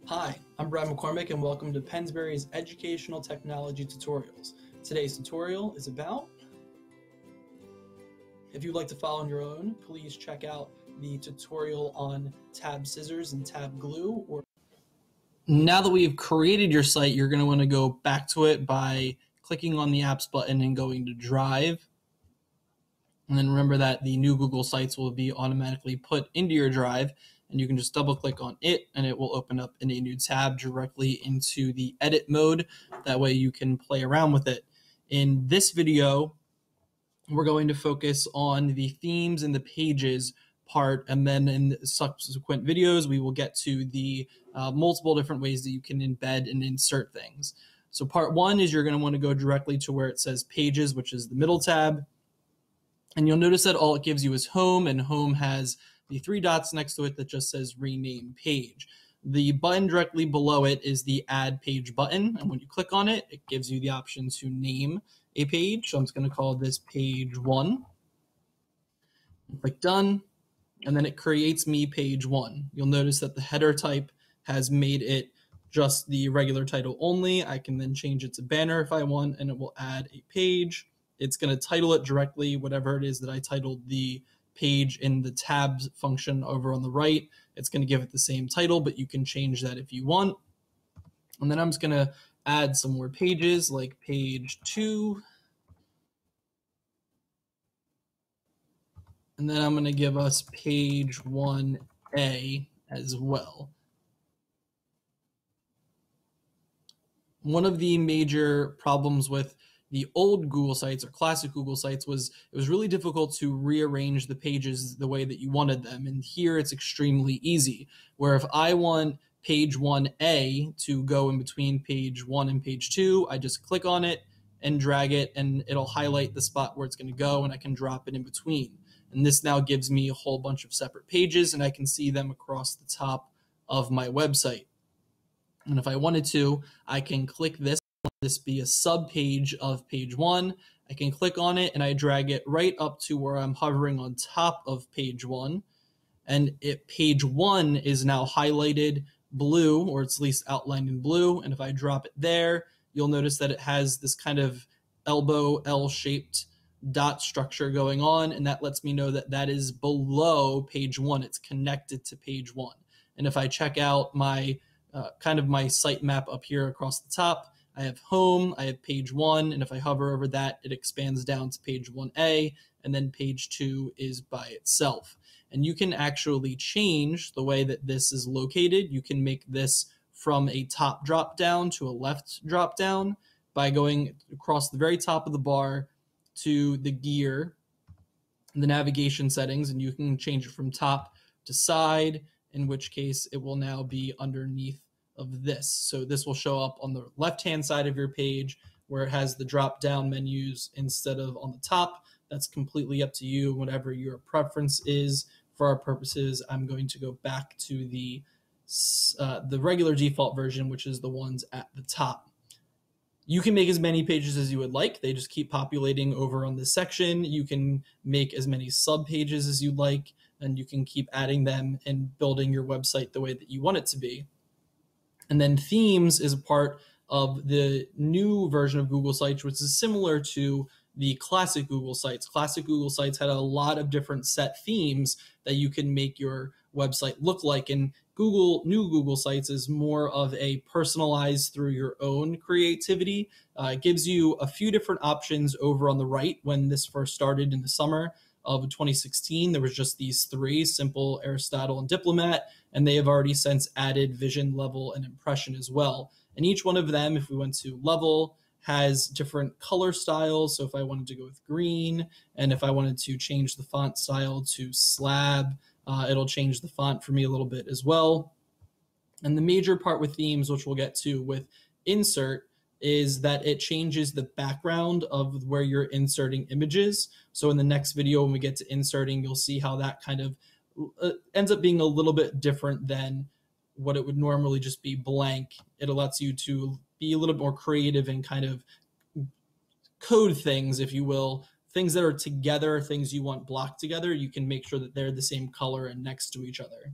Hi, I'm Brad McCormick and welcome to Pennsbury's Educational Technology Tutorials. Today's tutorial is about, if you'd like to follow on your own, please check out the tutorial on tab scissors and tab glue. Now that we've created your site, you're going to want to go back to it by clicking on the apps button and going to Drive. And then remember that the new Google Sites will be automatically put into your Drive, and you can just double click on it and it will open up in a new tab directly into the edit mode. That way you can play around with it. In this video, we're going to focus on the themes and the pages part, and then in subsequent videos we will get to the multiple different ways that you can embed and insert things. So part one is you're going to want to go directly to where it says Pages, which is the middle tab. And you'll notice that all it gives you is Home, and Home has the three dots next to it that just says Rename Page. The button directly below it is the Add Page button, and when you click on it, it gives you the option to name a page. So I'm just going to call this Page 1. Click Done, and then it creates me Page 1. You'll notice that the header type has made it just the regular title only. I can then change it to banner if I want, and it will add a page. It's going to title it directly, whatever it is that I titled the page in the tabs function over on the right. It's going to give it the same title, but you can change that if you want. And then I'm just going to add some more pages, like page 2. And then I'm going to give us page 1A as well. One of the major problems with the old Google Sites or classic Google Sites was it was really difficult to rearrange the pages the way that you wanted them. And here it's extremely easy, where if I want page 1A to go in between page 1 and page 2, I just click on it and drag it, and it'll highlight the spot where it's going to go, and I can drop it in between. And this now gives me a whole bunch of separate pages, and I can see them across the top of my website. And if I wanted to, I can click this be a sub page of page 1. I can click on it and I drag it right up to where I'm hovering on top of page 1. And page 1 is now highlighted blue, or it's at least outlined in blue. And if I drop it there, you'll notice that it has this kind of elbow L-shaped dot structure going on. And that lets me know that that is below page 1. It's connected to page 1. And if I check out my kind of my sitemap up here across the top, I have Home, I have page 1, and if I hover over that, it expands down to page 1A, and then page 2 is by itself. And you can actually change the way that this is located. You can make this from a top drop down to a left drop down by going across the very top of the bar to the gear, the navigation settings, and you can change it from top to side, in which case it will now be underneath of this. So this will show up on the left-hand side of your page where it has the drop-down menus instead of on the top. That's completely up to you, whatever your preference is. For our purposes, I'm going to go back to the regular default version, which is the ones at the top. You can make as many pages as you would like. They just keep populating over on this section. You can make as many sub-pages as you'd like, and you can keep adding them and building your website the way that you want it to be. And then themes is a part of the new version of Google Sites, which is similar to the classic Google Sites. Classic Google Sites had a lot of different set themes that you can make your website look like. And new Google Sites is more of a personalized through your own creativity. It gives you a few different options over on the right. When this first started in the summer of 2016, there was just these three: Simple, Aristotle, and Diplomat, and they have already since added Vision, Level, and Impression as well. And each one of them, if we went to Level, has different color styles. So if I wanted to go with green, and if I wanted to change the font style to slab, it'll change the font for me a little bit as well. And the major part with themes, which we'll get to with Insert, is that it changes the background of where you're inserting images. So in the next video, when we get to inserting, you'll see how that kind of ends up being a little bit different than what it would normally just be blank. It allows you to be a little bit more creative and kind of code things, if you will. Things that are together, things you want blocked together, you can make sure that they're the same color and next to each other.